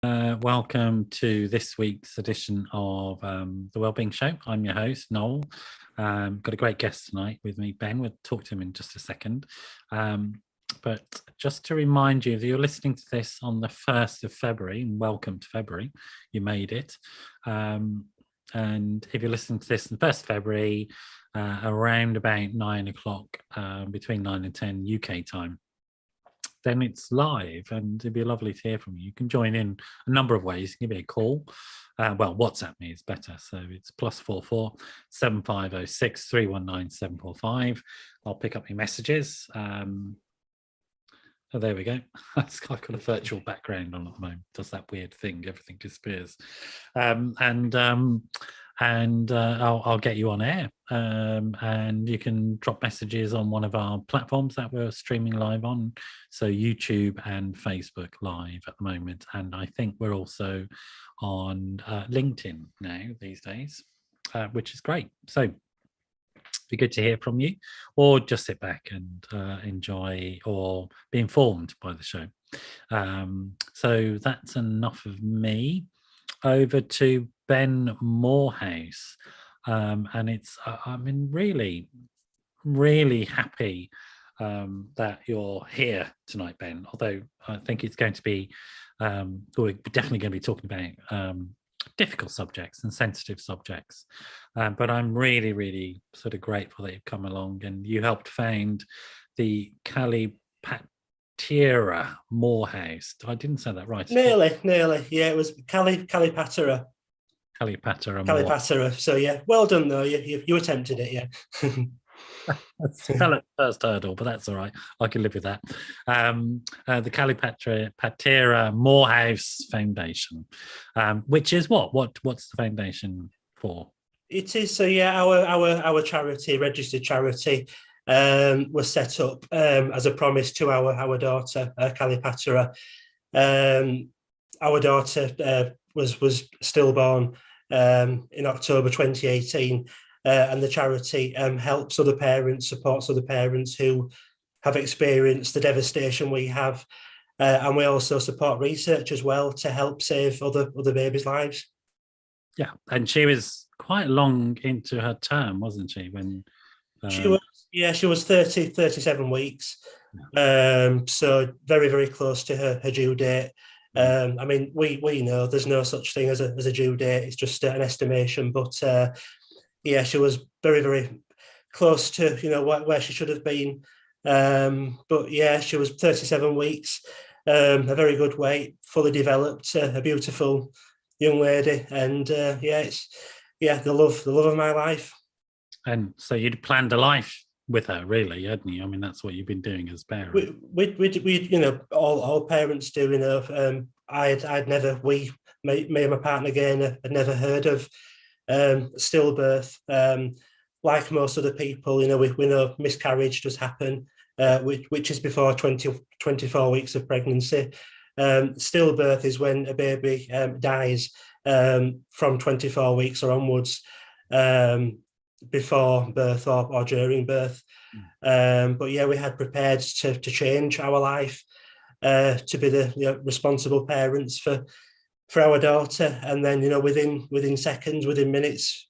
Welcome to this week's edition of the Wellbeing Show. I'm your host, Noel. Got a great guest tonight with me, Ben. We'll talk to him in just a second. But just to remind you, if you're listening to this on the 1st of February, and welcome to February, you made it. And if you're listening to this on the 1st of February, around about 9 o'clock, between 9 and 10 UK time, then it's live, and it'd be lovely to hear from you. You can join in a number of ways. Give me a call. WhatsApp me is better. So it's +44 7506 319 745. I'll pick up your messages. Oh, there we go. I've got a virtual background on at the moment. Does that weird thing? Everything disappears. I'll get you on air, and you can drop messages on one of our platforms that we're streaming live on, so YouTube and Facebook live at the moment, and I think we're also on LinkedIn now these days, which is great. So be good to hear from you, or just sit back and enjoy or be informed by the show. So that's enough of me. Over to Ben Moorhouse, and it's I'm really, really happy that you're here tonight, Ben. Although I think it's going to be we're definitely going to be talking about difficult subjects and sensitive subjects, but I'm really, really sort of grateful that you've come along and you helped found the Kallipateira Moorhouse. I didn't say that right. Nearly. Yeah, it was Kallipateira. Kallipateira. So yeah, well done though. You attempted it, yeah. Fell at the first hurdle, but that's all right. I can live with that. The Kallipateira Moorhouse Foundation, which is what's the foundation for? It is, so yeah, our charity, registered charity, was set up as a promise to our daughter, Kallipateira. Our daughter was stillborn in October 2018. And the charity helps other parents, supports other parents who have experienced the devastation we have. And we also support research as well to help save other babies' lives. Yeah, and she was quite long into her term, wasn't she? When she was 37 weeks. So very, very close to her due date. I mean, we know there's no such thing as a due date. It's just an estimation, but yeah, she was very, very close to, where she should have been. But yeah, she was 37 weeks, a very good weight, fully developed, a beautiful young lady. And it's the love of my life. And so you'd planned a life with her, really, hadn't you? I mean, that's what you've been doing as parents. We all parents do, I'd never, me and my partner again, had never heard of stillbirth. Like most other people, we know miscarriage does happen, which is before 24 weeks of pregnancy. Stillbirth is when a baby dies from 24 weeks or onwards, before birth or during birth. But yeah, we had prepared to change our life, to be the responsible parents for our daughter, and then within seconds, within minutes,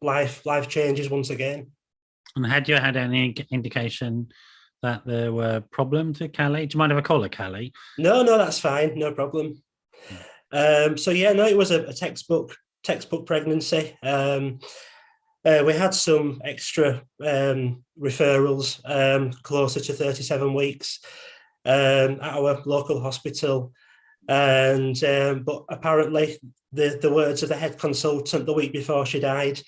life changes once again. And had you had any indication that there were problems with Callie? Do you mind if I call her Callie? No, that's fine, no problem. So yeah, no, it was a textbook pregnancy. We had some extra referrals closer to 37 weeks at our local hospital. And but apparently the words of the head consultant the week before she died,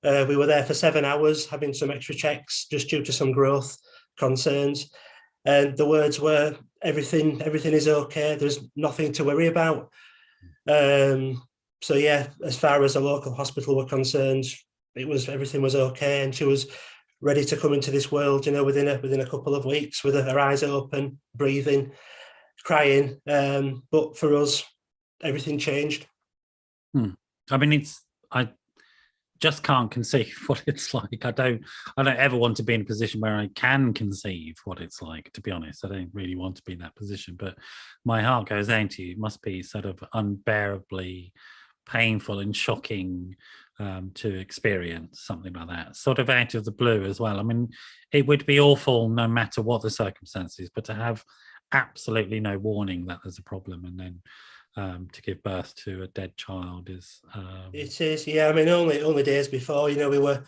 we were there for 7 hours having some extra checks just due to some growth concerns, and the words were everything is okay, there's nothing to worry about. So yeah, as far as the local hospital were concerned, everything was okay, and she was ready to come into this world, within a couple of weeks, with her eyes open, breathing, crying. But for us, everything changed. I mean, just can't conceive what it's like. I don't ever want to be in a position where I can conceive what it's like, to be honest. I don't really want to be in that position, but my heart goes out to you. It must be sort of unbearably painful and shocking to experience something like that, sort of out of the blue as well. I mean, it would be awful no matter what the circumstances, but to have absolutely no warning that there's a problem, and then to give birth to a dead child is It is, yeah. I mean, only days before, we were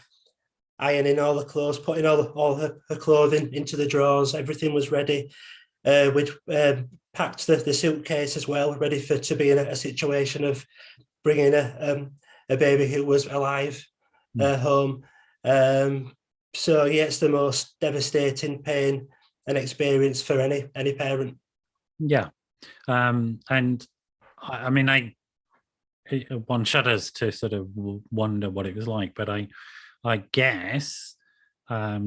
ironing all the clothes, putting all her clothing into the drawers. Everything was ready. We'd packed the suitcase as well, ready to be in a situation of bringing a baby who was alive home. So yeah, it's the most devastating pain and experience for any parent. Yeah, and I mean, one shudders to sort of wonder what it was like, but I guess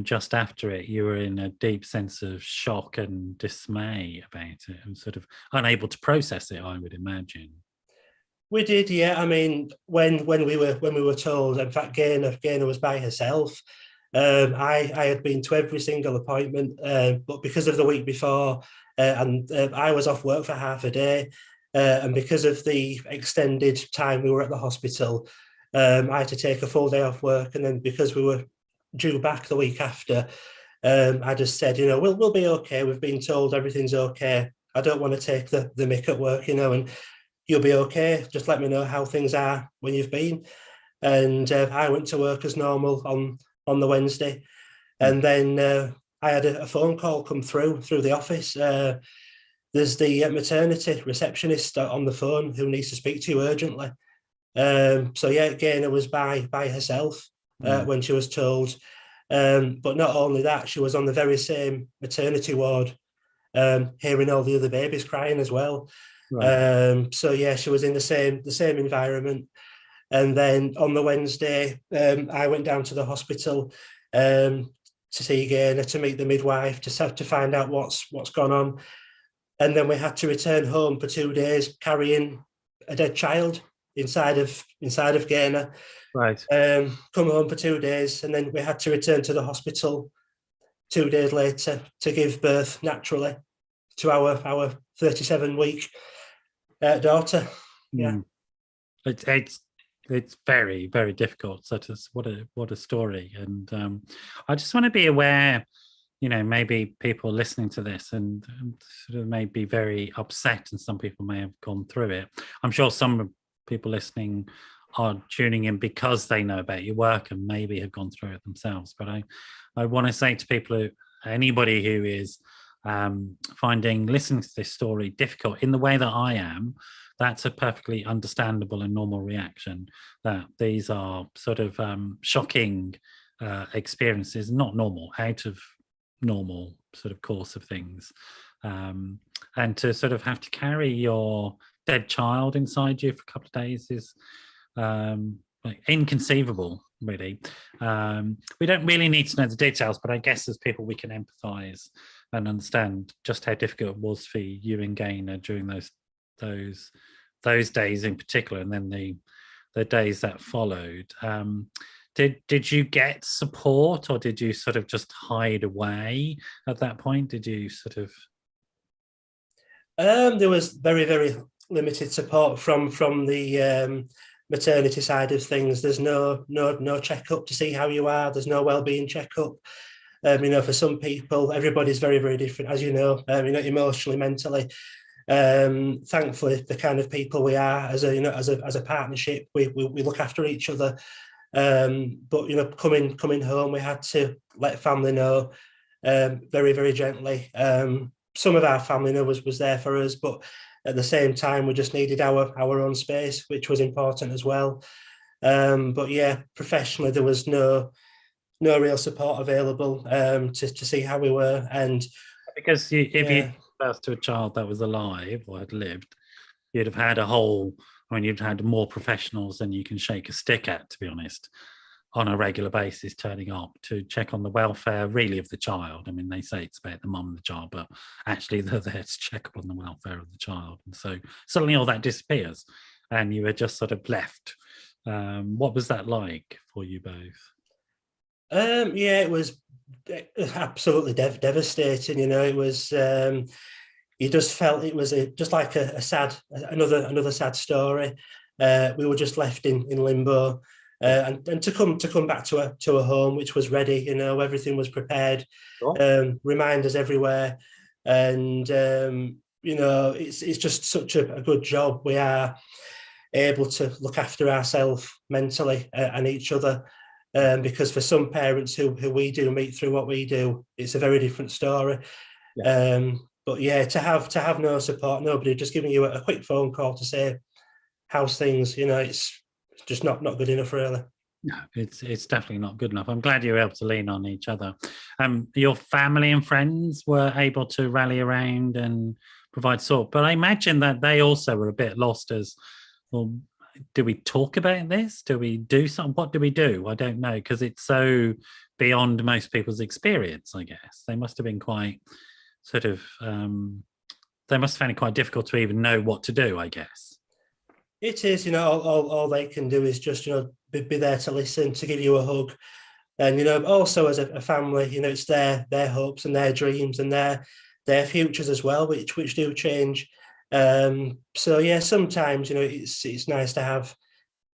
just after it, you were in a deep sense of shock and dismay about it, and sort of unable to process it, I would imagine. We did, yeah. I mean, when we were told, in fact, Gaynor was by herself. I had been to every single appointment, but because of the week before, and I was off work for half a day, and because of the extended time we were at the hospital, I had to take a full day off work, and then because we were due back the week after, I just said, we'll be okay. We've been told everything's okay. I don't want to take the mick at work, and you'll be okay. Just let me know how things are when you've been. And I went to work as normal on the Wednesday. And then I had a phone call come through the office. There's the maternity receptionist on the phone who needs to speak to you urgently. So yeah, Gaynor was by herself when she was told. But not only that, she was on the very same maternity ward, hearing all the other babies crying as well. Right. So yeah, she was in the same environment. And then on the Wednesday, I went down to the hospital to see Gaynor, to meet the midwife, to find out what's gone on. And then we had to return home for 2 days carrying a dead child inside of Gaynor. Right. Come home for 2 days, and then we had to return to the hospital 2 days later to give birth naturally to our 37-week daughter. Yeah. It's very, very difficult. So what a story. And I just want to be aware, maybe people listening to this and sort of may be very upset, and some people may have gone through it. I'm sure some people listening are tuning in because they know about your work and maybe have gone through it themselves. But I want to say to people, anybody who is finding listening to this story difficult in the way that I am, that's a perfectly understandable and normal reaction. That these are sort of shocking experiences, not normal, out of normal sort of course of things. And to sort of have to carry your dead child inside you for a couple of days is inconceivable, really. We don't really need to know the details, but I guess as people we can empathise and understand just how difficult it was for you and Gaynor during those days in particular, and then the days that followed. Did you get support, or did you sort of just hide away at that point? Did you sort of? There was very, very limited support from the maternity side of things. There's no checkup to see how you are. There's no wellbeing checkup. For some people, everybody's very, very different, as you know. Emotionally, mentally. Thankfully, the kind of people we are as a partnership, we look after each other. But coming home, we had to let family know very, very gently. Some of our family was there for us, but at the same time, we just needed our own space, which was important as well. But yeah, professionally, there was no real support available to see how we were. And because if you birth to a child that was alive or had lived, you'd have had you'd had more professionals than you can shake a stick at, to be honest, on a regular basis, turning up to check on the welfare, really, of the child. I mean, they say it's about the mum and the child, but actually they're there to check up on the welfare of the child. And so suddenly all that disappears, and you were just sort of left What was that like for you both? Yeah, it was absolutely devastating. It was. You just felt it was just like a sad, another sad story. We were just left in limbo, and to come back to a home which was ready. Everything was prepared. Sure. Reminders everywhere, and it's just such a good job. We are able to look after ourselves mentally and each other. Because for some parents who we do meet through what we do, it's a very different story. Yeah. But yeah, to have no support, nobody just giving you a quick phone call to say how's things, it's just not good enough, really. No, it's definitely not good enough. I'm glad you were able to lean on each other. Your family and friends were able to rally around and provide support, but I imagine that they also were a bit lost as, well, do we talk about this? Do we do something? What do we do? I don't know, because it's so beyond most people's experience, I guess. They must have been quite sort of, they must have found it quite difficult to even know what to do, I guess. It is, all they can do is just, be there to listen, to give you a hug. And, also as a family, it's their hopes and their dreams and their futures as well, which do change. So yeah, sometimes, it's nice to have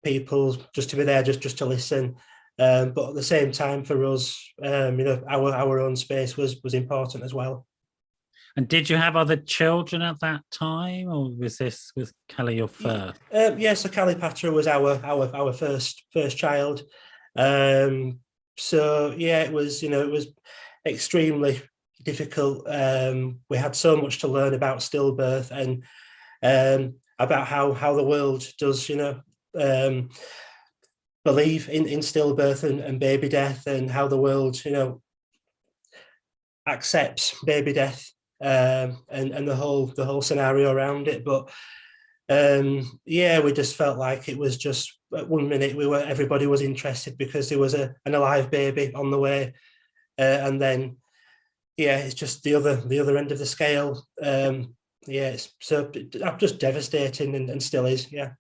people just to be there, just to listen. But at the same time, for us, our own space was important as well. And did you have other children at that time, or was Kelly your first? Yeah, so Kallipateira was our first child. So yeah, it was extremely difficult. We had so much to learn about stillbirth and about how the world does, believe in stillbirth and baby death, and how the world, accepts baby death, and the whole scenario around it. But yeah, we just felt like it was just at 1 minute everybody was interested because there was an alive baby on the way, and then yeah, it's just the other end of the scale. Yeah, it's so just devastating and still is. Yeah.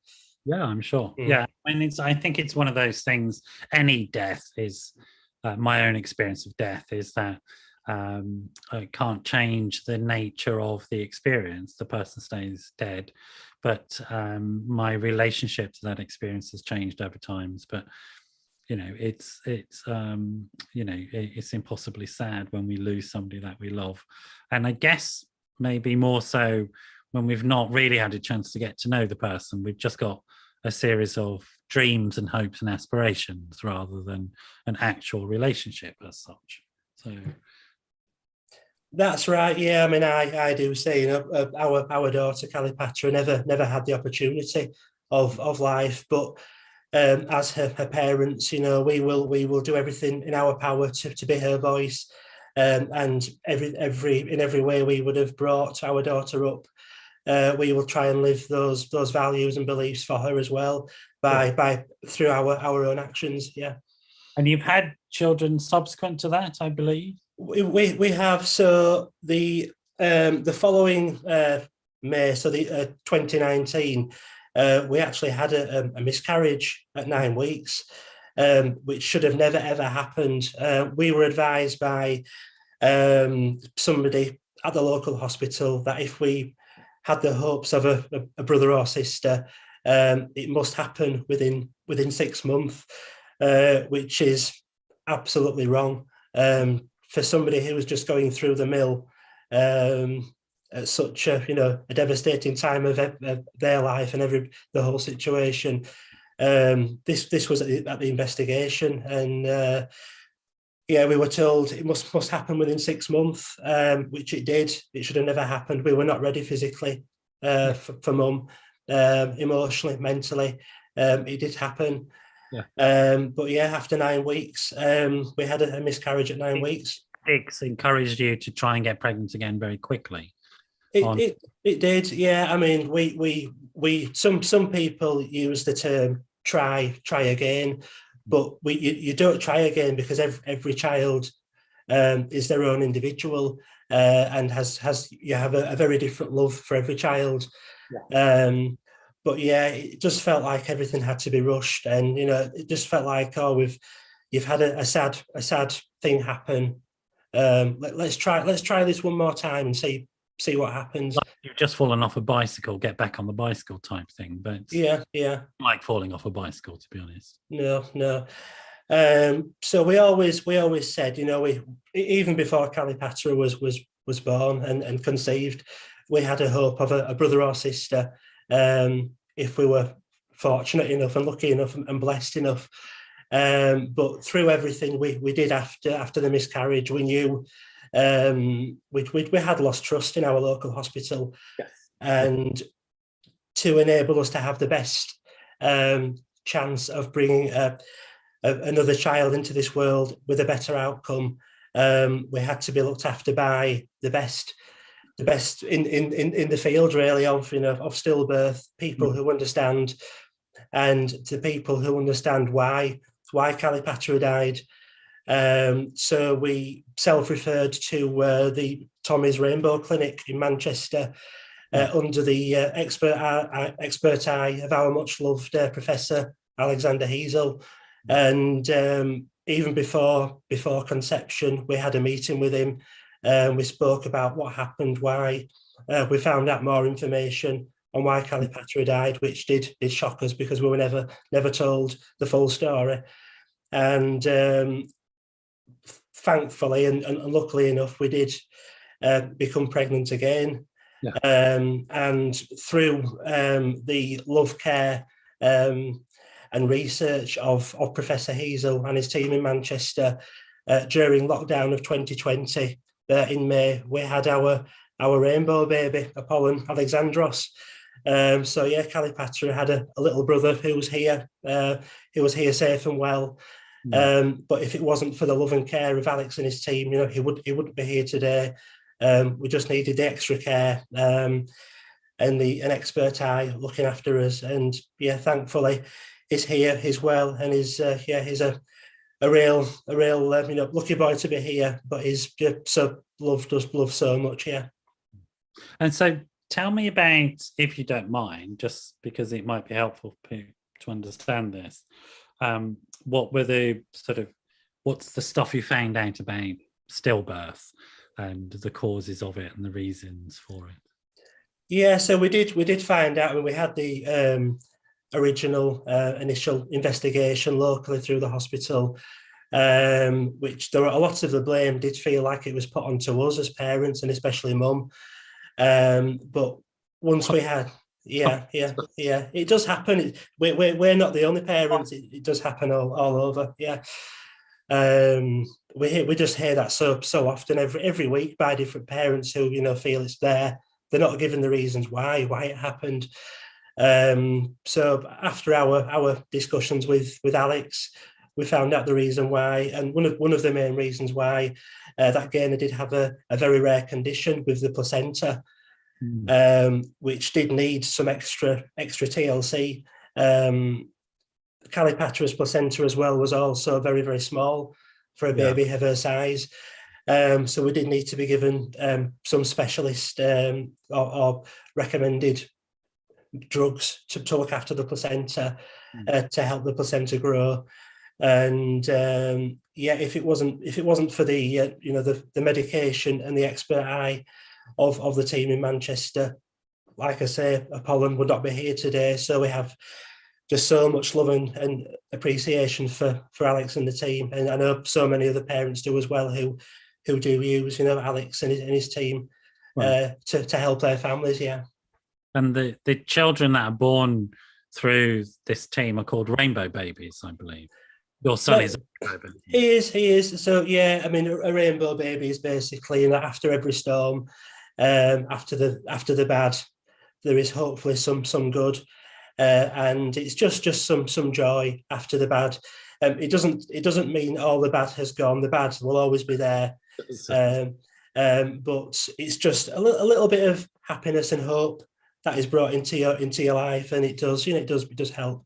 Yeah, I'm sure. Yeah, I mean, I think it's one of those things. Any death is, my own experience of death is that I can't change the nature of the experience. The person stays dead, but my relationship to that experience has changed over times. But it's impossibly sad when we lose somebody that we love, and I guess maybe more so when we've not really had a chance to get to know the person. We've just got a series of dreams and hopes and aspirations rather than an actual relationship as such. So that's right. Yeah, I mean, I do say, our daughter Kallipateira never had the opportunity of life, but as her parents, we will do everything in our power to be her voice, and every way we would have brought our daughter up, we will try and live those values and beliefs for her as well by through our own actions. Yeah. And you've had children subsequent to that, I believe. We have. So the following May, so the 2019, we actually had a miscarriage at 9 weeks, which should have never ever happened. We were advised by somebody at the local hospital that if we had the hopes of a brother or sister, it must happen within 6 months, which is absolutely wrong. For somebody who was just going through the mill at such a devastating time of their life and the whole situation. This was at the investigation, and yeah, we were told it must happen within 6 months, which it did. It should have never happened. We were not ready physically for mum, emotionally, mentally. It did happen. Yeah. But yeah, after 9 weeks, we had a miscarriage at 9 weeks. It's encouraged you to try and get pregnant again very quickly. It did, yeah. I mean, we some people use the term try again, but you don't try again because every child is their own individual, and has you have a very different love for every child. Yeah. but yeah, it just felt like everything had to be rushed, and it just felt like, oh, you've had a sad thing happen. Let's try this one more time and see what happens. Like you've just fallen off a bicycle, get back on the bicycle type thing. But yeah, like falling off a bicycle, to be honest. No. So we always said, we even before Kallipateira was born and conceived, we had a hope of a brother or sister, if we were fortunate enough and lucky enough and blessed enough. But through everything we did after the miscarriage, we knew we had lost trust in our local hospital. Yes. And to enable us to have the best chance of bringing another child into this world with a better outcome, we had to be looked after by the best in the field, really, of stillbirth, people who understand, and the people who understand why Kallipateira died. So we self-referred to the Tommy's Rainbow Clinic in Manchester, under the expert eye of our much-loved Professor Alexander Heasel. And even before conception, we had a meeting with him. We spoke about what happened, why. We found out more information on why Kallipateira died, which did shock us, because we were never told the full story. And thankfully and luckily enough, we did become pregnant again. Yeah. And through the love, care, and research of Professor Heasel and his team in Manchester, during lockdown of 2020, in May, we had our rainbow baby, Apollon Alexandros. So yeah, Kallipateira had a little brother who was here safe and well. But if it wasn't for the love and care of Alex and his team, he wouldn't be here today. We just needed the extra care, and an expert eye looking after us. And yeah, thankfully, he's here, he's well, and he's a real lucky boy to be here. But he's just loved so much. Yeah. And so, tell me about, if you don't mind, just because it might be helpful to understand this. What were the what's the stuff you found out about stillbirth and the causes of it and the reasons for it? Yeah, so we did find out when we had the original initial investigation locally through the hospital, which there were a lot of the blame did feel like it was put onto us as parents, and especially mum. But once we had, yeah, it does happen. We're not the only parents. It does happen all over. Yeah. We just hear that so often every week by different parents who feel it's they're not given the reasons why it happened. So after our discussions with Alex, we found out the reason why, and one of the main reasons why that Gaynor did have a very rare condition with the placenta, which did need some extra TLC. Kallipateira's placenta as well was also very, very small for a baby of her size. So we did need to be given some specialist or recommended drugs to look after the placenta, to help the placenta grow. And if it wasn't for the the medication and the expert eye of the team in Manchester, like I say, Apollon would not be here today. So we have just so much love and appreciation for Alex and the team, and I know so many other parents do as well who do use Alex and his team to help their families. Yeah. And the children that are born through this team are called rainbow babies, I believe. Your son is a rainbow baby. He is. So yeah, I mean, a rainbow baby is basically after every storm, after the bad, there is hopefully some good. And it's just some joy after the bad. It doesn't mean all the bad has gone. The bad will always be there, but it's just a little bit of happiness and hope that is brought into your life, and it does help.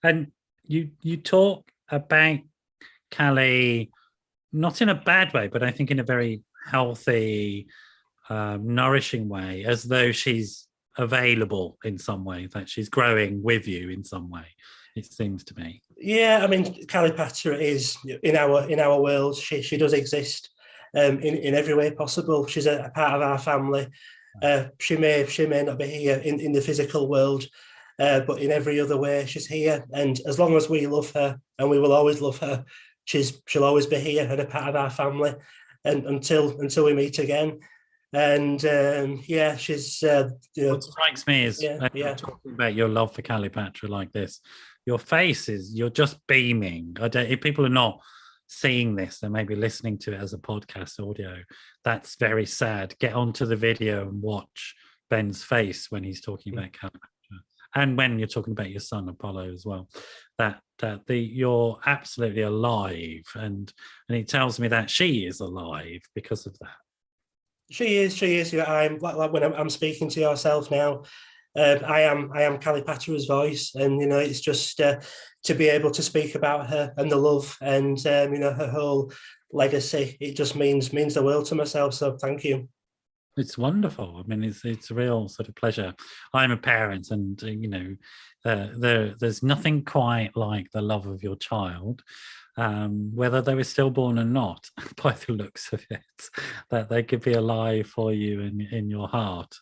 And you talk about Callie, not in a bad way, but I think in a very healthy, nourishing way, as though she's available in some way, that she's growing with you in some way, it seems to me. Yeah, I mean, Kallipateira is in our world. She does exist in every way possible. She's a part of our family. She may not be here in the physical world, but in every other way, she's here. And as long as we love her, and we will always love her, she'll always be here and a part of our family, and until we meet again. And she's. What strikes me is talking about your love for Kallipateira like this. Your face you're just beaming. If people are not seeing this, they may be listening to it as a podcast audio. That's very sad. Get onto the video and watch Ben's face when he's talking about Kallipateira, and when you're talking about your son Apollo as well. You're absolutely alive, and it tells me that she is alive because of that. She is. I'm like when I'm speaking to yourself now. I am Kallipateira's voice, and it's just to be able to speak about her and the love and her whole legacy. It just means the world to myself. So thank you. It's wonderful. I mean, it's a real sort of pleasure. I'm a parent, and there's nothing quite like the love of your child, whether they were stillborn or not, by the looks of it, that they could be alive for you in your heart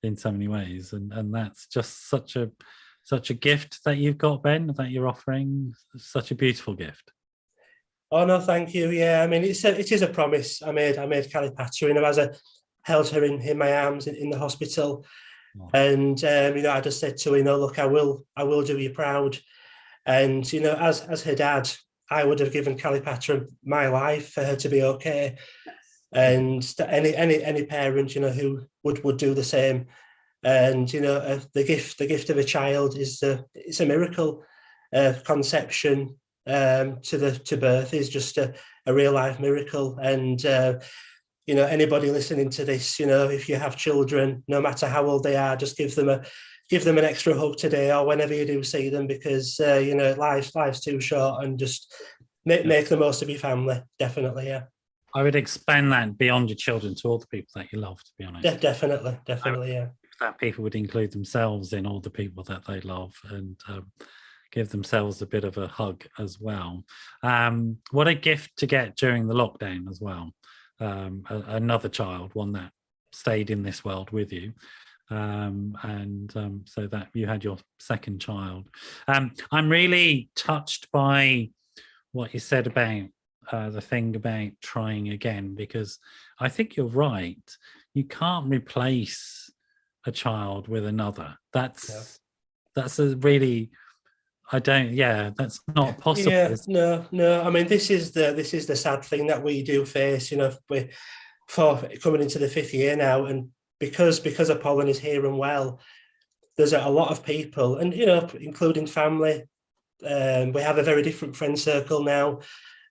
in so many ways, and that's just such a gift that you've got, Ben, that you're offering. Such a beautiful gift. Oh no, thank you. Yeah, I mean, it is a promise I made Kallipateira, as I held her in my arms in the hospital. Oh. And I just said to her, look, I will do you proud. And as her dad, I would have given Kallipateira my life for her to be okay. And any parent who would do the same. And the gift of a child it's a miracle. Conception to birth is just a real life miracle. And anybody listening to this, if you have children, no matter how old they are, just give them an extra hug today or whenever you do see them, because life's too short, and just make the most of your family. Definitely, yeah. I would expand that beyond your children to all the people that you love, to be honest. Definitely, yeah. That people would include themselves in all the people that they love, and give themselves a bit of a hug as well. What a gift to get during the lockdown as well. Another child, one that stayed in this world with you. So that you had your second child. I'm really touched by what you said about the thing about trying again, because I think you're right. You can't replace a child with another. That's a really, that's not possible. Yeah, no. I mean, this is the sad thing that we do face. For coming into the 5th year now, and because Apollon is here and well, there's a lot of people, and including family. We have a very different friend circle now,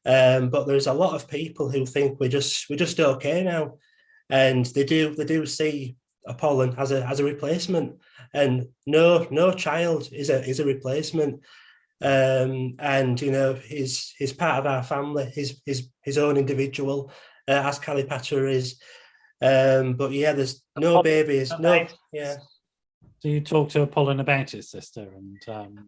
but there's a lot of people who think we're just okay now, and they do see Apollon as a replacement, and no child is a replacement. And he's part of our family, his own individual, as Kallipateira is. But yeah, there's no babies, no. Yeah. Do you talk to Apollon about his sister? And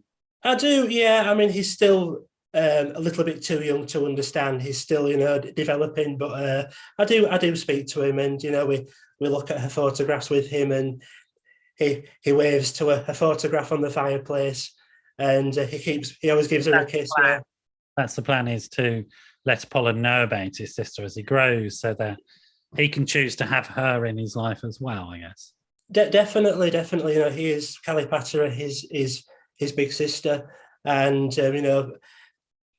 I do. Yeah. I mean, he's still a little bit too young to understand. He's still developing. But I do speak to him, and we look at her photographs with him, and he waves to a photograph on the fireplace. And he always gives her a kiss. Yeah. That's the plan, is to let Apollon know about his sister as he grows, so that he can choose to have her in his life as well, I guess. Definitely. He is Kallipateira, his big sister, and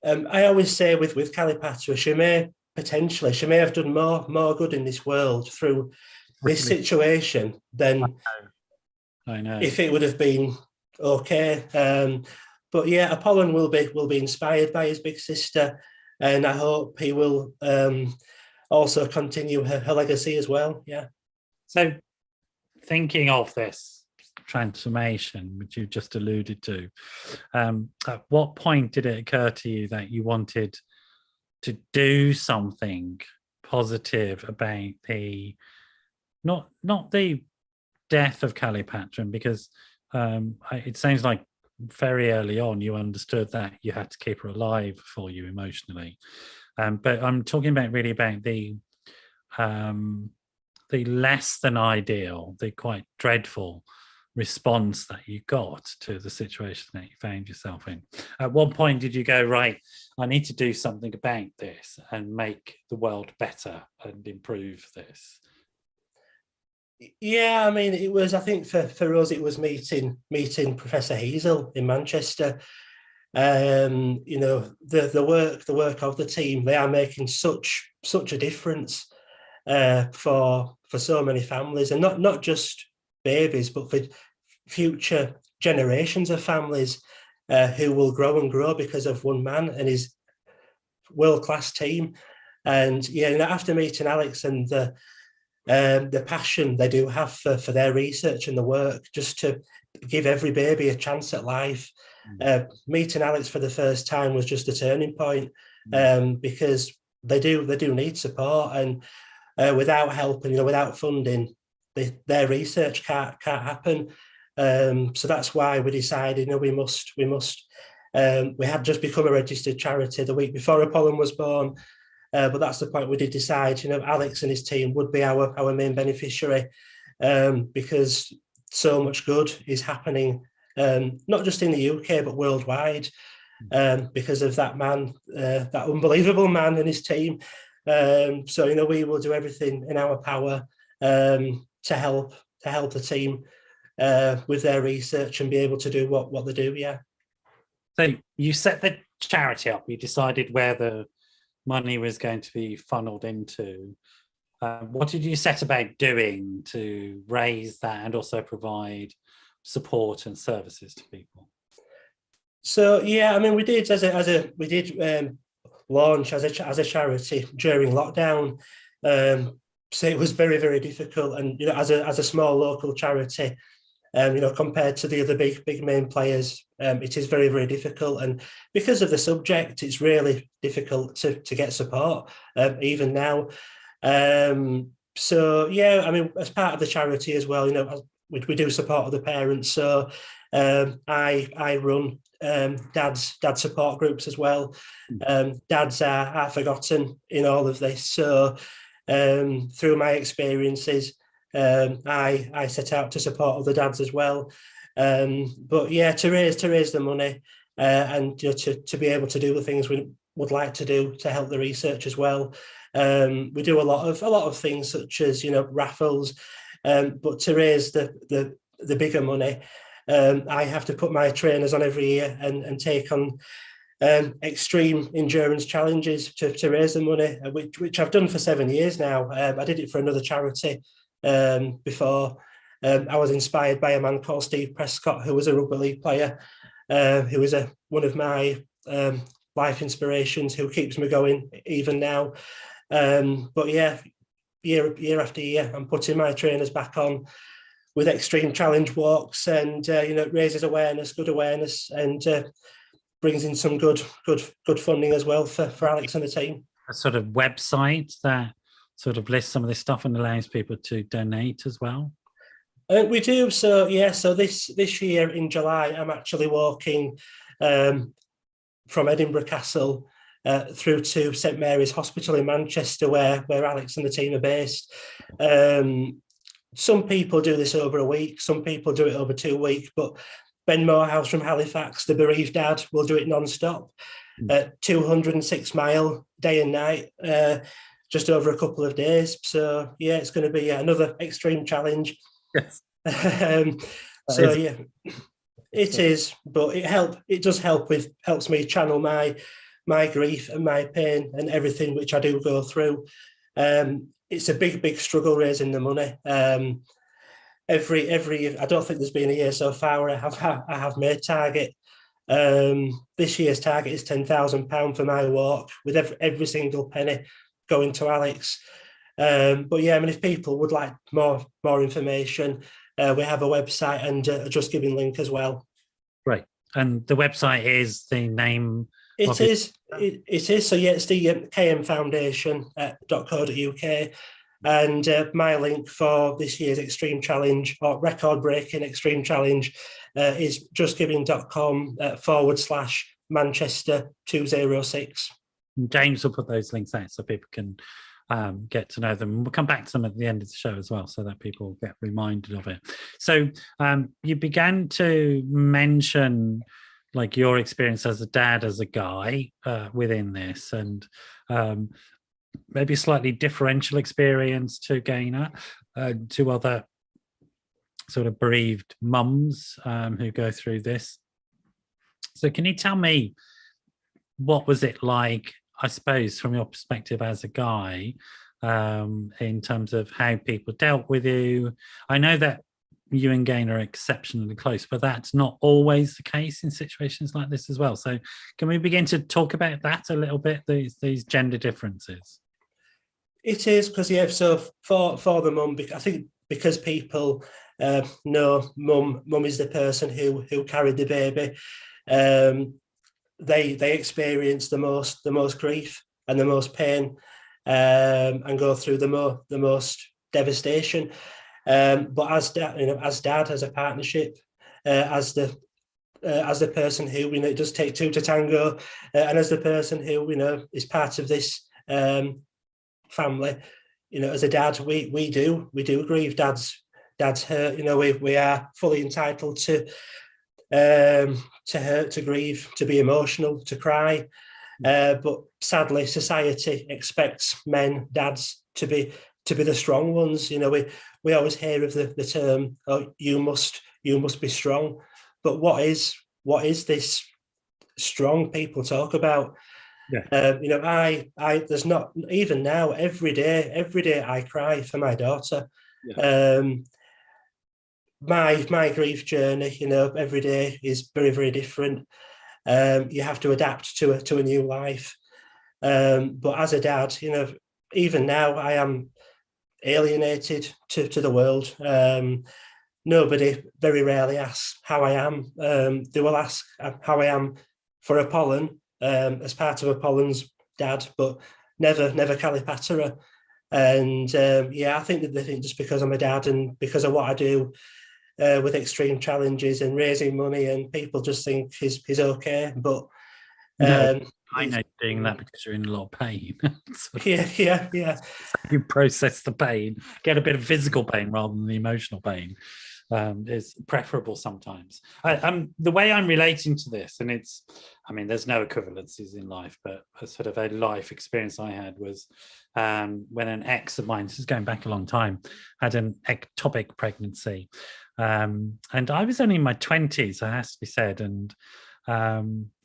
I always say with Kallipateira, she may have done more good in this world through this situation than I know. If it would have been okay. But yeah, Apollon will be inspired by his big sister, and I hope he will also continue her legacy as well. Yeah. So, thinking of this transformation, which you just alluded to, at what point did it occur to you that you wanted to do something positive about the not the death of Kallipateira, because it sounds like very early on you understood that you had to keep her alive for you emotionally. But I'm talking about really about the less than ideal, the quite dreadful response that you got to the situation that you found yourself in. At what point did you go, right, I need to do something about this and make the world better and improve this? Yeah, I mean, it was, I think for us, it was meeting Professor Hazel in Manchester. You know, the work of the team, they are making such a difference for so many families, and not just babies, but for future generations of families who will grow and grow because of one man and his world-class team. And yeah, you know, after meeting Alex and the passion they do have for their research and the work, just to give every baby a chance at life. Meeting Alex for the first time was just a turning point, because they do need support, and without help and, you know, without funding, their research can't happen. So that's why we decided, you know, we must. We had just become a registered charity the week before Apollon was born, but that's the point we did decide, you know, Alex and his team would be our main beneficiary, because so much good is happening, not just in the UK but worldwide, because of that man, that unbelievable man and his team. So, you know, we will do everything in our power to help the team with their research and be able to do what they do. Yeah. So you set the charity up. You decided where the money was going to be funneled into. What did you set about doing to raise that and also provide support and services to people? So yeah, I mean, we did launch as a charity during lockdown. So it was very, very difficult, and, you know, as a small local charity, you know, compared to the other big main players, it is very, very difficult. And because of the subject, it's really difficult to get support, even now. So yeah, I mean, as part of the charity as well, you know, we do support other parents. So I run dad support groups as well. Dads are forgotten in all of this. So through my experiences, I set out to support other dads as well. But yeah, to raise the money, and, you know, to be able to do the things we would like to do to help the research as well. We do a lot of things, such as, you know, raffles, but to raise the bigger money, I have to put my trainers on every year and take on extreme endurance challenges to raise the money, which I've done for 7 years now. I did it for another charity before. I was inspired by a man called Steve Prescott, who was a rugby league player, who is one of my life inspirations, who keeps me going even now. But yeah, year after year, I'm putting my trainers back on with extreme challenge walks, and you know, it raises good awareness, and brings in some good funding as well for Alex and the team. A sort of website that sort of lists some of this stuff and allows people to donate as well? We do. So yeah, so this year in July, I'm actually walking from Edinburgh Castle through to St Mary's Hospital in Manchester, where Alex and the team are based. Some people do this over a week, some people do it over 2 weeks, but Ben Moorhouse from Halifax, the bereaved dad, will do it non-stop, 206 mile day and night, just over a couple of days. So yeah, it's going to be another extreme challenge. Yes. So yeah, it is, but it does helps me channel my grief and my pain and everything which I do go through. It's a big struggle raising the money. Every I don't think there's been a year so far where I have made target. This year's target is £10,000 for my walk, with every single penny going to Alex. But yeah, I mean, if people would like more information, we have a website and a Just Giving link as well. Right, and the website is the name. It is. So yeah, it's the KM Foundation.co.uk. And my link for this year's Extreme Challenge, or record-breaking Extreme Challenge, is justgiving.com/Manchester 206. James will put those links out so people can get to know them. We'll come back to them at the end of the show as well, so that people get reminded of it. So you began to mention like your experience as a dad, as a guy within this, and maybe a slightly differential experience to Gaynor, to other sort of bereaved mums who go through this. So can you tell me, what was it like, I suppose, from your perspective as a guy, in terms of how people dealt with you? I know that you and Gaynor are exceptionally close, but that's not always the case in situations like this as well. So can we begin to talk about that a little bit, these gender differences? It is, because so for the mum, I think because people know mum is the person who carried the baby, they experience the most grief and the most pain, and go through the most devastation. But as dad, as a partnership, as the person who it does take two to tango, and as the person who is part of this family, as a dad, we do grieve dad's hurt. We are fully entitled to hurt, to grieve, to be emotional, to cry. But sadly, society expects dads to be the strong ones. We always hear of the term, "Oh, you must be strong." But what is this strong people talk about? Yeah. There's not, even now, every day I cry for my daughter. Yeah. My grief journey, every day is very, very different. You have to adapt to a new life. But as a dad, even now I am alienated to the world. Nobody very rarely asks how I am. They will ask how I am for Apollon, as part of Apollon's dad, but never Kallipateira. And I think that they think just because I'm a dad and because of what I do with extreme challenges and raising money, and people just think he's okay. But no, I know you're doing that because you're in a lot of pain. Yeah. You process the pain, get a bit of physical pain rather than the emotional pain, is preferable sometimes. The way I'm relating to this, and there's no equivalencies in life, but a sort of a life experience I had was when an ex of mine, this is going back a long time, had an ectopic pregnancy. And I was only in my 20s, it has to be said. And I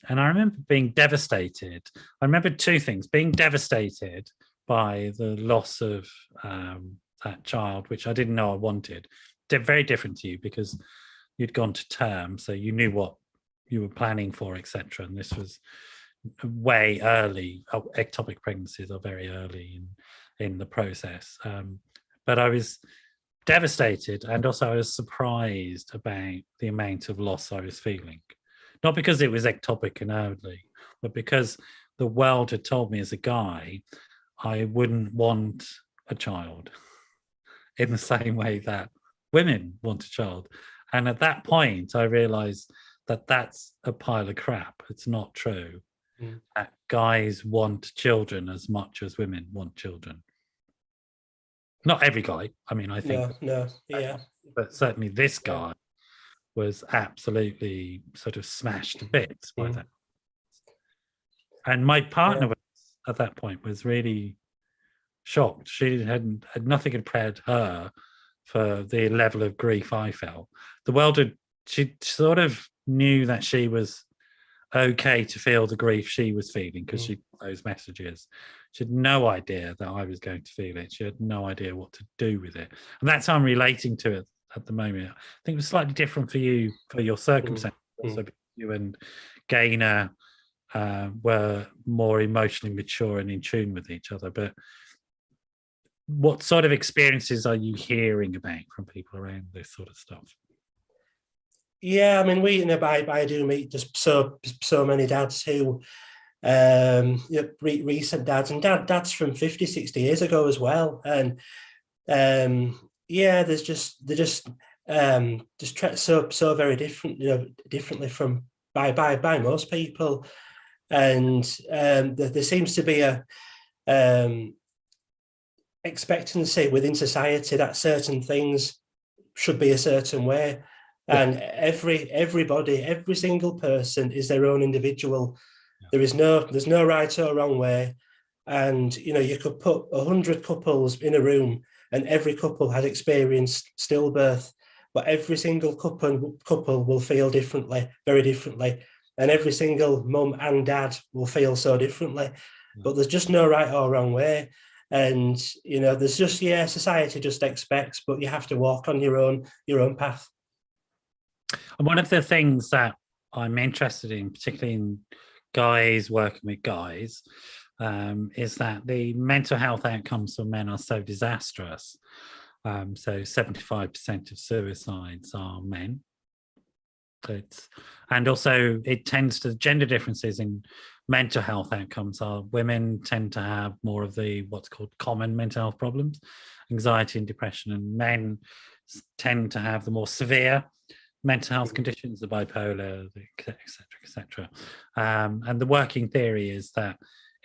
remember being devastated. I remember two things: being devastated by the loss of that child, which I didn't know I wanted. Very different to you because you'd gone to term, so you knew what you were planning for, etc. And this was way early. Ectopic pregnancies are very early in the process. But I was devastated, and also I was surprised about the amount of loss I was feeling. Not because it was ectopic and early, but because the world had told me as a guy I wouldn't want a child in the same way that women want a child. And at that point, I realized that that's a pile of crap. It's not true. That guys want children as much as women want children. Not every guy. I think. No. Yeah. But certainly this guy was absolutely sort of smashed to bits by that. And my partner at that point was really shocked. She had nothing had prepared her for the level of grief I felt. The world she sort of knew that she was okay to feel the grief she was feeling because she got those messages. She had no idea that I was going to feel it. She had no idea what to do with it. And that's how I'm relating to it at the moment. I think it was slightly different for you, for your circumstances. Also, you and Gaynor were more emotionally mature and in tune with each other. But what sort of experiences are you hearing about from people around this sort of stuff? Yeah, I do meet just so many dads who, recent dads and dads from 50, 60 years ago as well. And yeah, they're just so very different, differently from by most people, and there seems to be a expectancy within society that certain things should be a certain way, and every single person is their own individual. There's no right or wrong way, and you could put 100 couples in a room and every couple has experienced stillbirth, but every single couple will feel differently, very differently, and every single mum and dad will feel so differently. But there's just no right or wrong way, and there's just society just expects, but you have to walk on your own path. And one of the things that I'm interested in, particularly in guys working with guys, is that the mental health outcomes for men are so disastrous. So 75% of suicides are men. And also it tends to, gender differences in mental health outcomes are women tend to have more of the what's called common mental health problems, anxiety and depression, and men tend to have the more severe mental health conditions, the bipolar, etc. And the working theory is that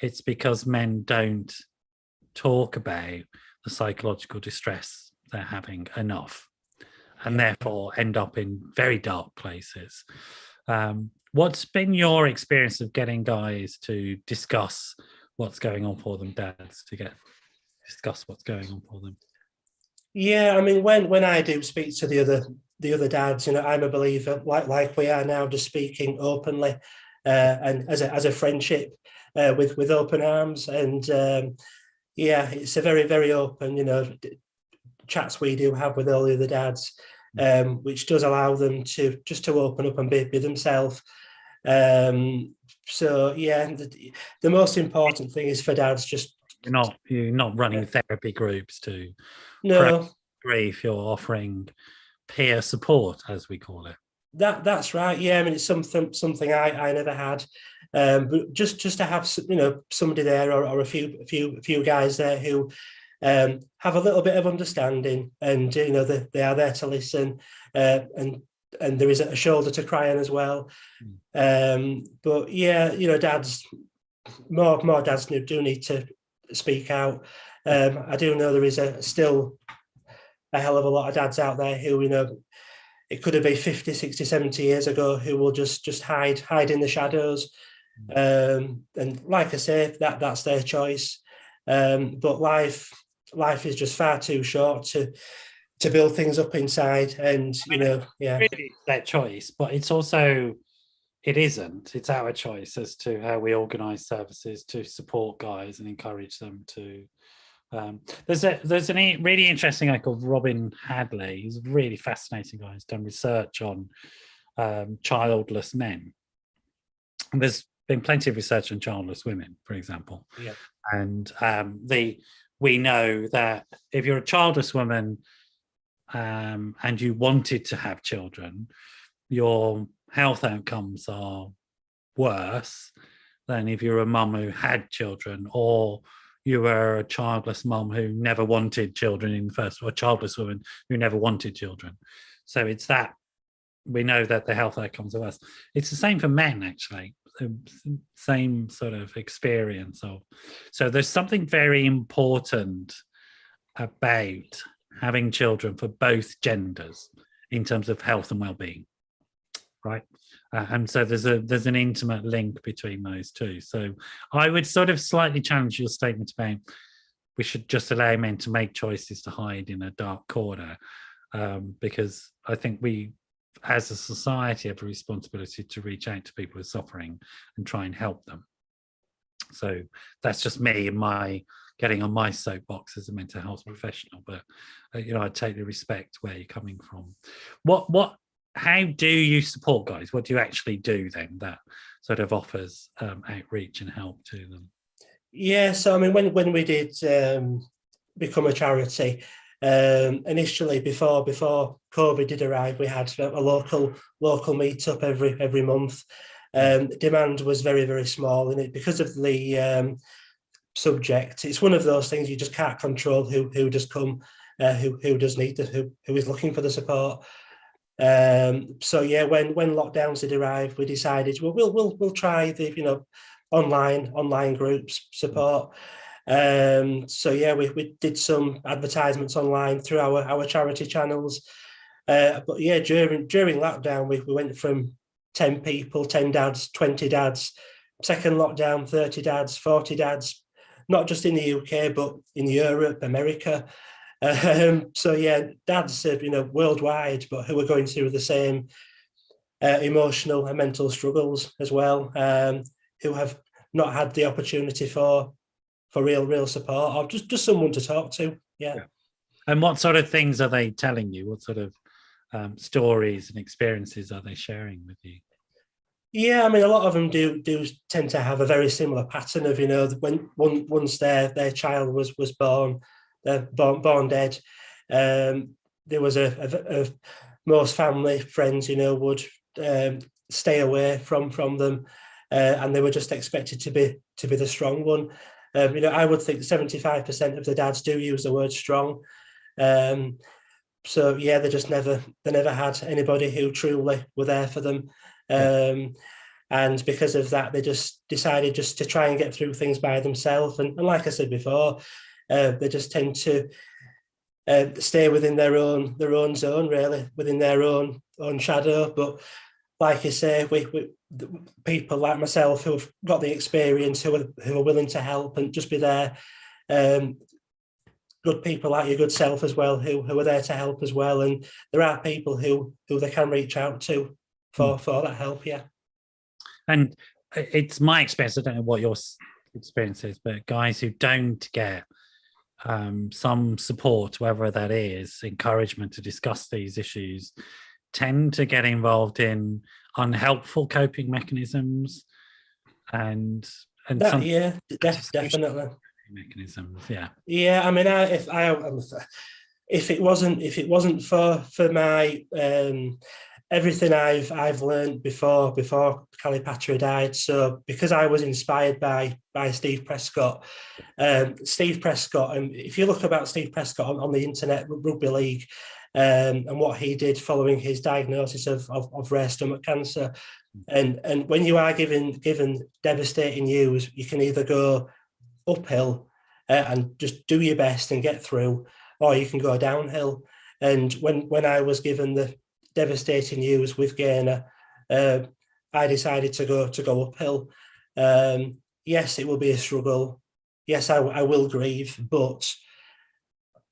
it's because men don't talk about the psychological distress they're having enough, and therefore end up in very dark places. What's been your experience of getting guys to discuss what's going on for them, dads, to discuss what's going on for them? Yeah, I mean, when I do speak to the other dads, I'm a believer, like we are now, just speaking openly, and as a friendship, with open arms, and it's a very, very open, chats we do have with all the other dads, which does allow them to open up and be themselves. So the most important thing is for dads just you're not running therapy groups to grief. You're offering peer support, as we call it. That's right. Yeah, I mean, it's something I never had, but just to have somebody there, or a few guys there who have a little bit of understanding, and they are there to listen, and there is a shoulder to cry on as well. But dads, more dads do need to speak out. I do know there is still a hell of a lot of dads out there who, it could have been 50, 60, 70 years ago, who will just hide in the shadows. And like I say, that's their choice. But life is just far too short to build things up inside. And, really their choice, but it's also, it isn't. It's our choice as to how we organise services to support guys and encourage them to. There's a really interesting guy called Robin Hadley. He's a really fascinating guy. He's done research on childless men. And there's been plenty of research on childless women, for example. Yeah. And we know that if you're a childless woman and you wanted to have children, your health outcomes are worse than if you're a mum who had children, or you were a childless mum who never wanted children in the first, or a childless woman who never wanted children. So it's that we know that the health outcomes are worse. It's the same for men, actually. Same sort of experience of. So there's something very important about having children for both genders in terms of health and well-being, right? And so there's an intimate link between those two. So I would sort of slightly challenge your statement about we should just allow men to make choices to hide in a dark corner, because I think we, as a society, have a responsibility to reach out to people who are suffering and try and help them. So that's just me and my getting on my soapbox as a mental health professional. But I totally respect where you're coming from. How do you support guys? What do you actually do then that sort of offers outreach and help to them? Yeah, so I mean, when we did become a charity, initially before COVID did arrive, we had a local meetup every month. Demand was very, very small in it because of the subject. It's one of those things you just can't control who just come. who does need who is looking for the support. So yeah, when lockdowns did arrive, we decided, well, we'll try the online groups support. So yeah, we did some advertisements online through our charity channels. But yeah, during lockdown, we went from 10 people, 10 dads, 20 dads. Second lockdown, 30 dads, 40 dads, not just in the UK, but in Europe, America. So yeah, dads, worldwide, but who are going through the same emotional and mental struggles as well, who have not had the opportunity for real support, or just someone to talk to. Yeah. And what sort of things are they telling you? What sort of stories and experiences are they sharing with you? Yeah, I mean, a lot of them do tend to have a very similar pattern of, when once their child was born, born dead. There was a most family friends, would stay away from them, and they were just expected to be the strong one. I would think 75% of the dads do use the word strong. So yeah, they never had anybody who truly were there for them. And because of that, they just decided just to try and get through things by themselves. And like I said before, they just tend to stay within their own zone, really, within their own shadow. But like you say, we people like myself who have got the experience, who are willing to help and just be there. Good people like your good self as well, who are there to help as well. And there are people who they can reach out to for that help. Yeah. And it's my experience, I don't know what your experience is, but guys who don't get some support, whether that is encouragement to discuss these issues, tend to get involved in unhelpful coping mechanisms and that, yeah, definitely mechanisms. Yeah, I mean, if it wasn't for my everything I've learned before Kallipateira died. So because I was inspired by Steve Prescott, and if you look about Steve Prescott on the internet, rugby league, and what he did following his diagnosis of rare stomach cancer, and when you are given devastating news, you can either go uphill and just do your best and get through, or you can go downhill. And when I was given the devastating news with Gaynor, I decided to go uphill. Yes, it will be a struggle. Yes, I will grieve, but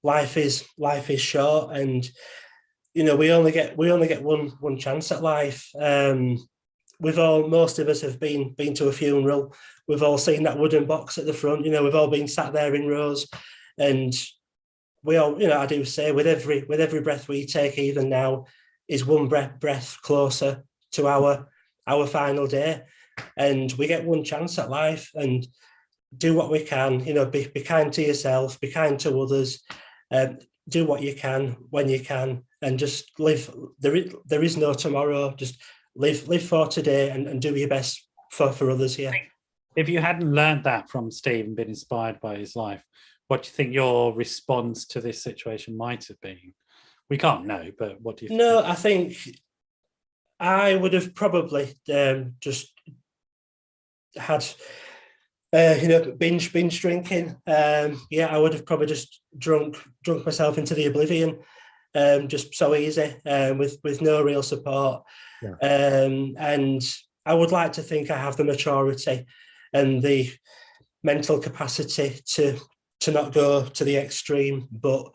life is short, and we only get one chance at life. Most of us have been to a funeral. We've all seen that wooden box at the front. We've all been sat there in rows, and we all, I do say, with every breath we take, even now, is one breath closer to our final day. And we get one chance at life, and do what we can. Be kind to yourself, be kind to others, do what you can when you can, and just live. There is no tomorrow. Just live for today and do your best for others. Yeah. If you hadn't learned that from Steve and been inspired by his life, what do you think your response to this situation might have been? We can't know, but what do you think? No, I think I would have probably just had binge drinking. I would have probably just drunk myself into the oblivion, just so easy, with no real support. Yeah. And I would like to think I have the maturity and the mental capacity to not go to the extreme. But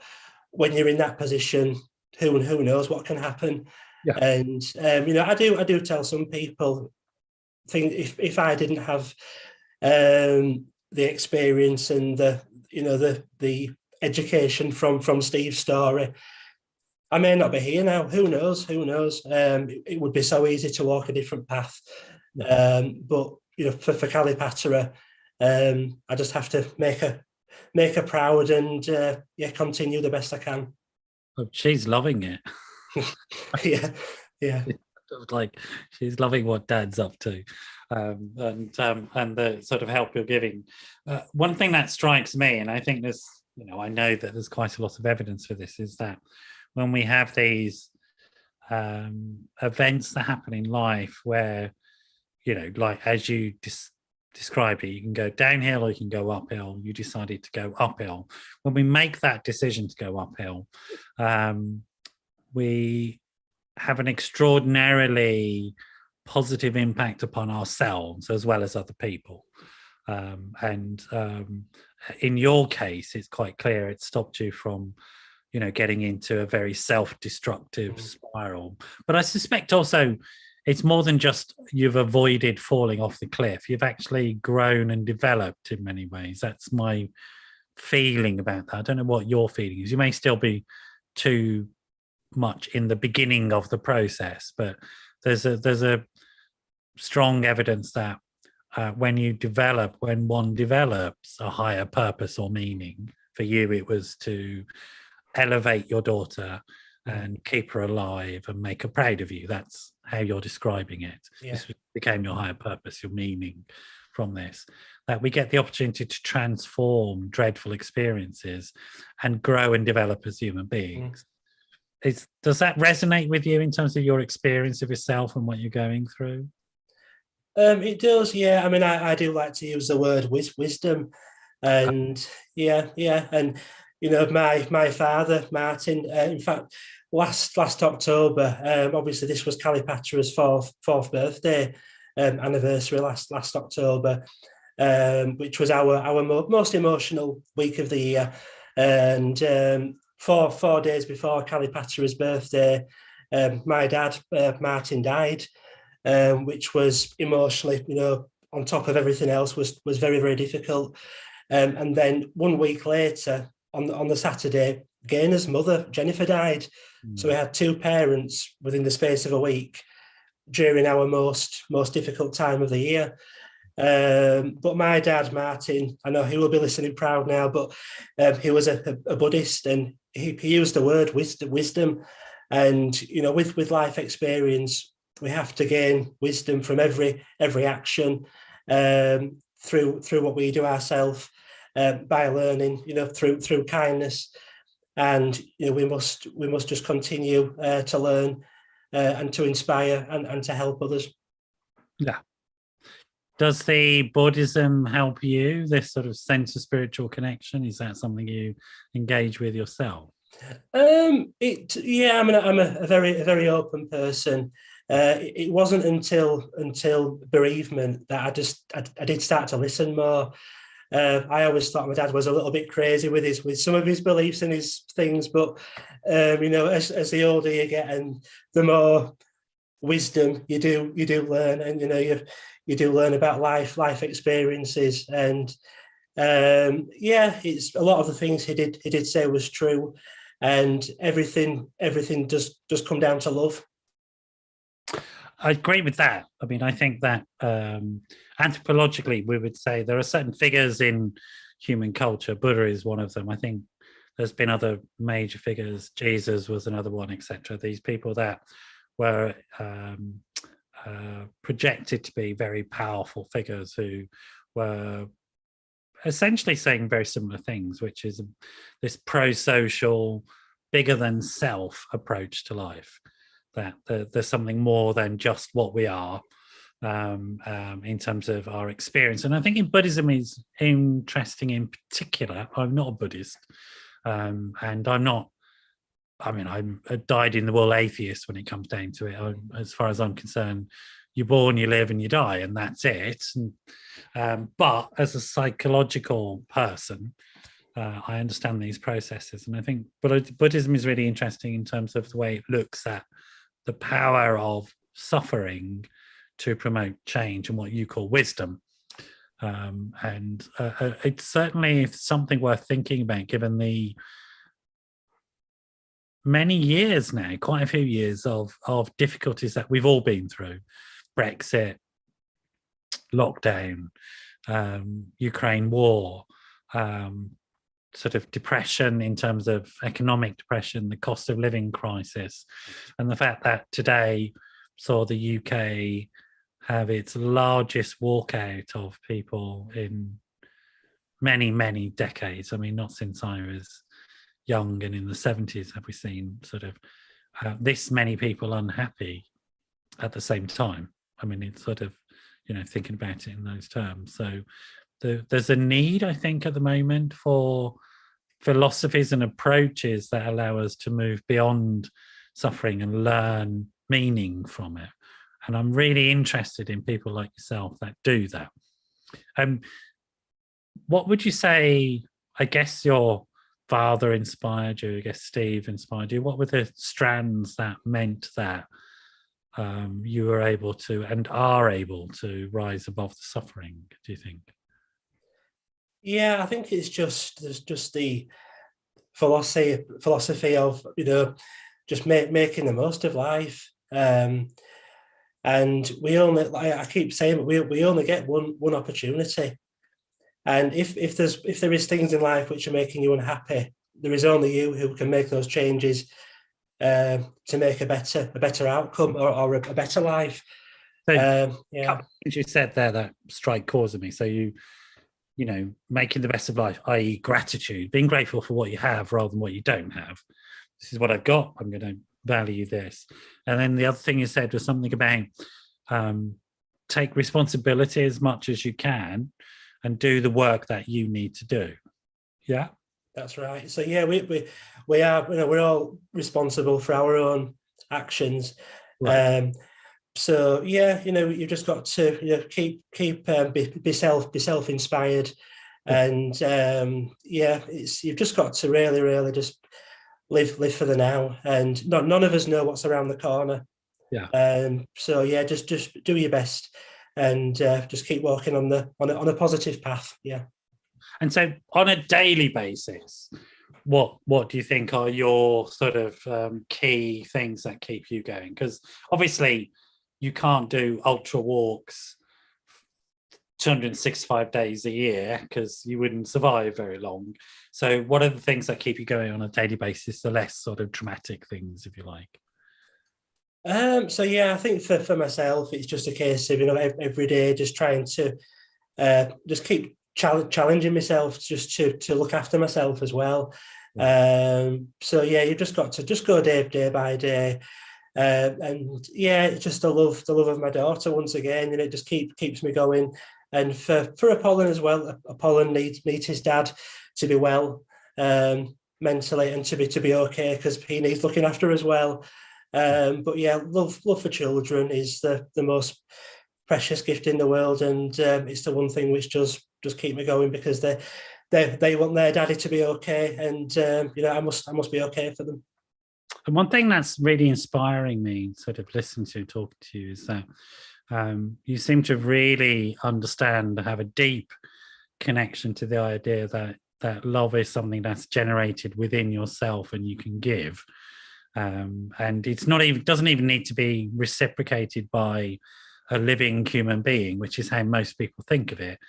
when you're in that position, who knows what can happen? Yeah. And I do tell some people, think if I didn't have the experience and the education from Steve's story, I may not be here now. Who knows? It would be so easy to walk a different path. Yeah. But for Kallipateira, I just have to make her proud and continue the best I can. Oh, she's loving it. Yeah. Like, she's loving what Dad's up to, and the sort of help you're giving. One thing that strikes me, and I think this I know that there's quite a lot of evidence for this, is that when we have these events that happen in life where, like as you described it, you can go downhill or you can go uphill. You decided to go uphill. When we make that decision to go uphill, we have an extraordinarily positive impact upon ourselves as well as other people. And in your case, it's quite clear it stopped you from, getting into a very self-destructive spiral. But I suspect also it's more than just you've avoided falling off the cliff. You've actually grown and developed in many ways. That's my feeling about that. I don't know what your feeling is. You may still be too much in the beginning of the process, but there's a strong evidence that when one develops a higher purpose or meaning, for you it was to elevate your daughter and keep her alive and make her proud of you. That's how you're describing it. Yeah. This became your higher purpose, your meaning from this, that we get the opportunity to transform dreadful experiences and grow and develop as human beings. Does that resonate with you in terms of your experience of yourself and what you're going through? It does, yeah. I mean, I do like to use the word wisdom, and yeah, and my father Martin. In fact, last October, obviously this was Kallipateira's fourth birthday anniversary last October, which was our most emotional week of the year, and 4 days before Kallipateira's birthday, my dad Martin died. Which was emotionally, on top of everything else, was very, very difficult. And then 1 week later, on the Saturday, Gayna's mother, Jennifer, died. So we had 2 parents within the space of a week during our most difficult time of the year. But my dad, Martin, I know he will be listening proud now, but he was a Buddhist, and he used the word wisdom. And, with life experience, we have to gain wisdom from every action, through what we do ourselves, by learning, through kindness, and we must just continue to learn and to inspire and to help others. Yeah. Does the Buddhism help you? This sort of sense of spiritual connection, is that something you engage with yourself? Yeah. I mean, I'm a very open person. It wasn't until bereavement that I did start to listen more. I always thought my dad was a little bit crazy with some of his beliefs and his things, but as the older you get and the more wisdom you do learn, and you do learn about life experiences, and it's a lot of the things he did say was true, and everything does come down to love. I agree with that. I mean, I think that anthropologically, we would say there are certain figures in human culture. Buddha is one of them. I think there's been other major figures. Jesus was another one, etc. These people that were projected to be very powerful figures who were essentially saying very similar things, which is this pro-social, bigger than self approach to life. That there's something more than just what we are, in terms of our experience. And I think in Buddhism is interesting in particular. I'm not a Buddhist, and I'm a dyed-in-the-wool atheist when it comes down to it. As far as I'm concerned, you're born, you live, and you die, and that's it. But as a psychological person, I understand these processes. And I think Buddhism is really interesting in terms of the way it looks at the power of suffering to promote change and what you call wisdom. It's certainly something worth thinking about, given the many years now, quite a few years of difficulties that we've all been through. Brexit, lockdown, Ukraine war, sort of depression in terms of economic depression, the cost of living crisis, and the fact that today saw the UK have its largest walkout of people in many, many decades. I mean, not since I was young and in the 70s have we seen sort of this many people unhappy at the same time. I mean, it's sort of, thinking about it in those terms. So there's a need, I think, at the moment for philosophies and approaches that allow us to move beyond suffering and learn meaning from it. And I'm really interested in people like yourself that do that. What would you say, I guess your father inspired you, I guess Steve inspired you. What were the strands that meant that you were able to and are able to rise above the suffering, do you think? Yeah, I think it's just the philosophy of, just making the most of life. And we only, like I keep saying, we only get one opportunity. And if there is things in life which are making you unhappy, there is only you who can make those changes to make a better outcome or a better life. So, you said there that strike chords of me. So making the best of life, i.e. gratitude, being grateful for what you have rather than what you don't have. This is what I've got. I'm going to value this. And then the other thing you said was something about take responsibility as much as you can and do the work that you need to do. Yeah, that's right. So yeah, we are, we're all responsible for our own actions. Right. So yeah, you've just got to keep be self-inspired, and you've just got to really just live for the now, and none of us know what's around the corner. Yeah. So yeah, just do your best, and just keep walking on a positive path. Yeah. And so on a daily basis, what do you think are your sort of key things that keep you going? Because obviously you can't do ultra walks 265 days a year because you wouldn't survive very long. So what are the things that keep you going on a daily basis, the less sort of dramatic things, if you like? So yeah, I think for myself, it's just a case of, every day just trying to just keep challenging myself just to look after myself as well. So yeah, you've just got to just go day by day. And yeah, it's just the love of my daughter once again, and it just keeps me going. And for Apollon as well, Apollon needs his dad to be well mentally and to be okay, because he needs looking after as well. But yeah, love for children is the most precious gift in the world, and it's the one thing which just keep me going, because they want their daddy to be okay, and I must be okay for them. And one thing that's really inspiring me, sort of listening to, talking to you, is that you seem to really understand, have a deep connection to the idea that love is something that's generated within yourself and you can give. And it's not even, doesn't even need to be reciprocated by a living human being, which is how most people think of it.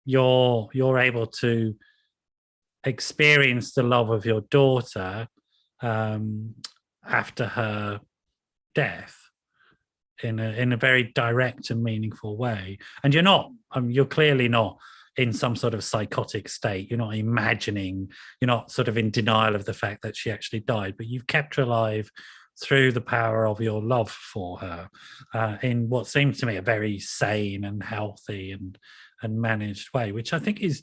You're able to experience the love of your daughter after her death in a very direct and meaningful way. And you're clearly not in some sort of psychotic state. You're not imagining, you're not sort of in denial of the fact that she actually died, but you've kept her alive through the power of your love for her in what seems to me a very sane and healthy and managed way, which I think is,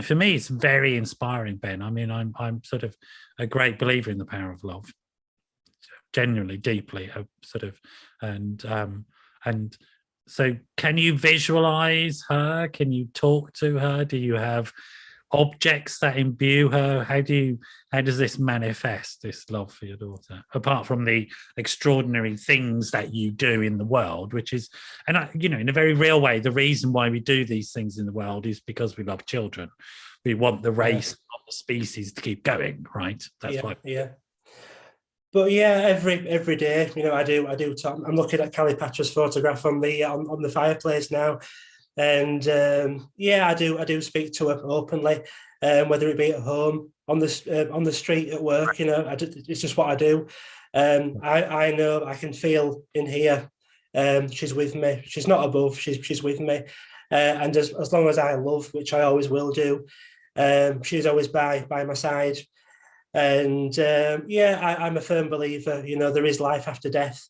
for me, it's very inspiring, Ben. I mean, I'm sort of a great believer in the power of love, genuinely, deeply, and so can you visualize her? Can you talk to her? Do you have objects that imbue her? How does this manifest, this love for your daughter, apart from the extraordinary things that you do in the world, which is, and in a very real way, the reason why we do these things in the world is because we love children. We want the race of the species to keep going, right? That's why. Yeah. But yeah, every day, I do talk. I'm looking at Kallipateira's photograph on the fireplace now, and I do speak to her openly, whether it be at home, on the street, at work. It's just what I do. I know, I can feel in here. She's with me. She's not above. She's with me, and as long as I love, which I always will do, she's always by my side. And I'm a firm believer, there is life after death,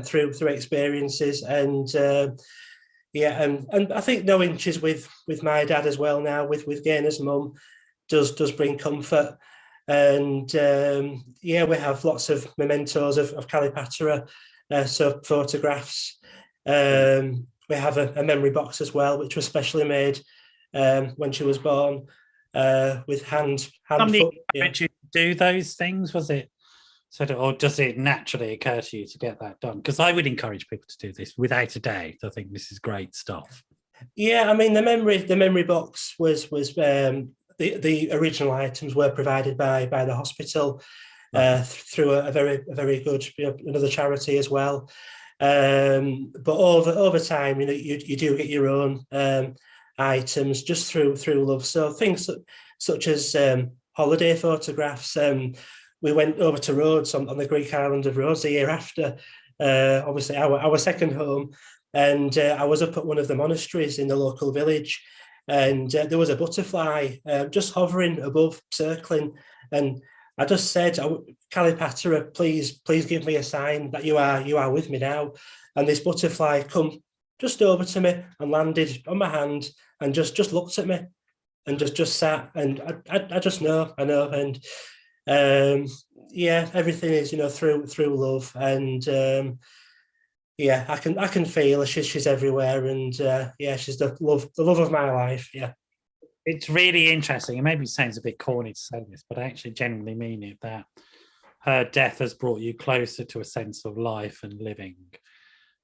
through experiences. And and I think knowing she's with my dad as well now, with Gainer's mum, does bring comfort. And we have lots of mementos of Kallipateira, so photographs. We have a memory box as well, which was specially made when she was born, with hand foot. Did you do those things? Was it sort of, or does it naturally occur to you to get that done? Because I would encourage people to do this without a doubt. I think this is great stuff. Yeah, I mean, the memory box was the original items were provided by the hospital, through a very good another charity as well. But over time, you do get your own items just through love. So things such as holiday photographs. We went over to Rhodes on the Greek island of Rhodes the year after, obviously our second home, and I was up at one of the monasteries in the local village, and there was a butterfly just hovering above, circling, and I just said, Kallipateira, please give me a sign that you are with me now. And this butterfly come just over to me and landed on my hand and just looked at me and just sat. And I just know, and everything is through love. And I can feel she's everywhere, and she's the love of my life. Yeah. It's really interesting. It maybe sounds a bit corny to say this, but I actually genuinely mean it, that her death has brought you closer to a sense of life and living.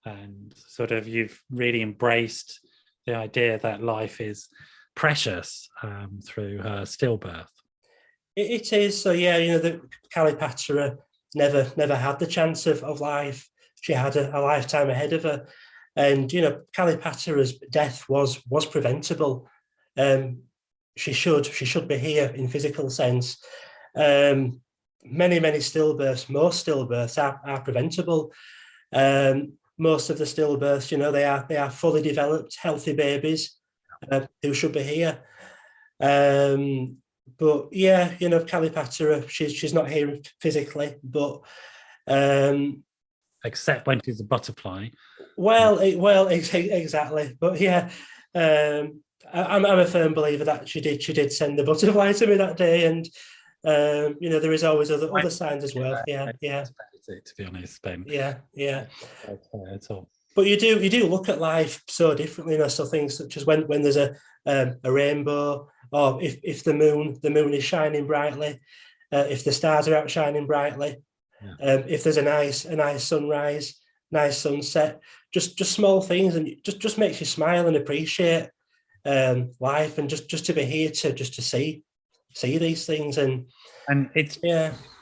And sort of you've really embraced the idea that life is precious through her stillbirth. It is. So, the Kallipateira never had the chance of life. She had a lifetime ahead of her. And, Kallipateira's death was preventable. She should be here in physical sense. Many stillbirths, most stillbirths are preventable. Most of the stillbirths, they are fully developed, healthy babies who should be here. But Kallipateira, she's not here physically, but except when she's a butterfly. Exactly. But I'm a firm believer that she did send the butterfly to me that day, and there is always other signs as well. To be honest, Ben. Yeah. At all. But you do look at life so differently, so things such as when there's a rainbow, or if the moon is shining brightly, if the stars are out shining brightly, if there's a nice sunrise, nice sunset, just small things, and just makes you smile and appreciate life, and just to be here to see these things. And it's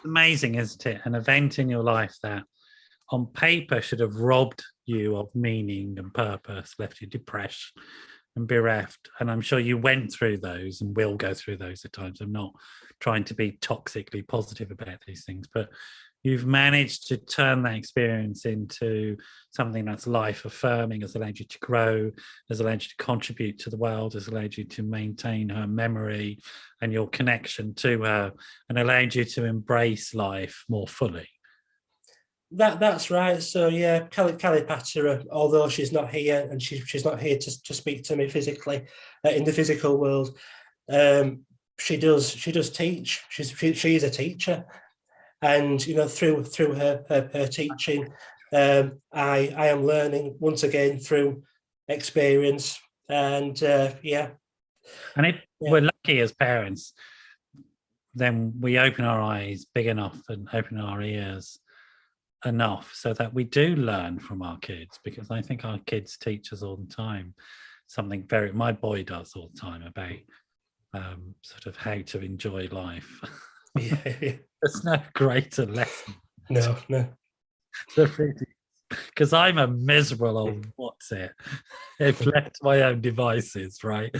amazing, isn't it? An event in your life that on paper should have robbed you of meaning and purpose, left you depressed and bereft. And I'm sure you went through those and will go through those at times. I'm not trying to be toxically positive about these things, but you've managed to turn that experience into something that's life affirming, has allowed you to grow, has allowed you to contribute to the world, has allowed you to maintain her memory and your connection to her, and allowed you to embrace life more fully. That's right. So Kallipateira, although she's not here, and she's not here to speak to me physically in the physical world, she does teach. She's a teacher. And through her teaching, I am learning once again through experience. And And if we're lucky as parents, then we open our eyes big enough and open our ears enough so that we do learn from our kids, because I think our kids teach us all the time something my boy does all the time about sort of how to enjoy life. There's no greater lesson. No. Because I'm a miserable old what's it. If left to my own devices, right?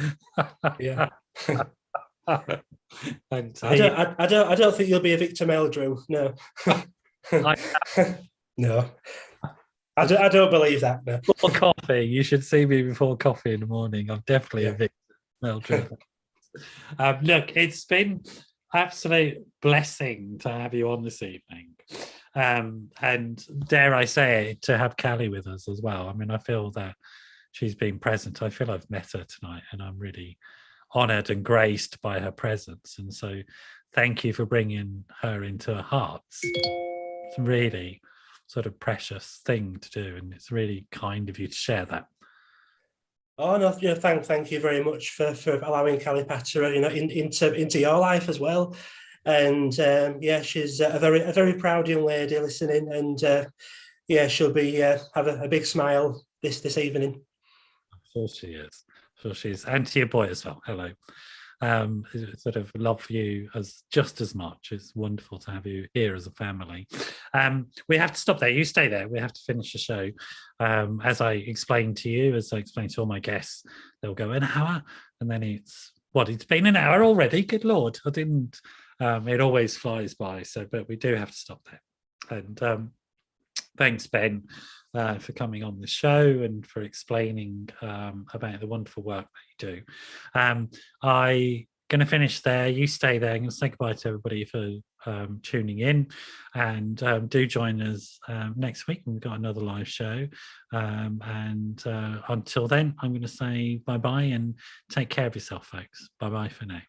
Yeah. And I don't think you'll be a Victor Meldrew. No. No. I don't believe that. No. Before coffee, you should see me before coffee in the morning. I'm definitely a Yeah. big milk drinker. Look, it's been absolute blessing to have you on this evening. And dare I say it, to have Callie with us as well. I mean, I feel that she's been present. I feel I've met her tonight, and I'm really honoured and graced by her presence. And so thank you for bringing her into our hearts. It's really sort of precious thing to do, and it's really kind of you to share that. Oh no, thank you very much for allowing Kallipateira, into your life as well. And she's a very proud young lady listening, and she'll be have a big smile this evening. I'm sure she is. Sure she is. And to your boy as well. Hello. Sort of love you as just as much. It's wonderful to have you here as a family. We have to stop there. You stay there. We have to finish the show. As I explained to you, as I explained to all my guests, they'll go an hour, and then it's been an hour already. Good Lord, I didn't. It always flies by. So, but we do have to stop there. And thanks, Ben, for coming on the show and for explaining about the wonderful work that you do. I'm going to finish there. You stay there. I'm going to say goodbye to everybody for tuning in, and do join us next week when we've got another live show. And until then, I'm going to say bye-bye and take care of yourself, folks. Bye-bye for now.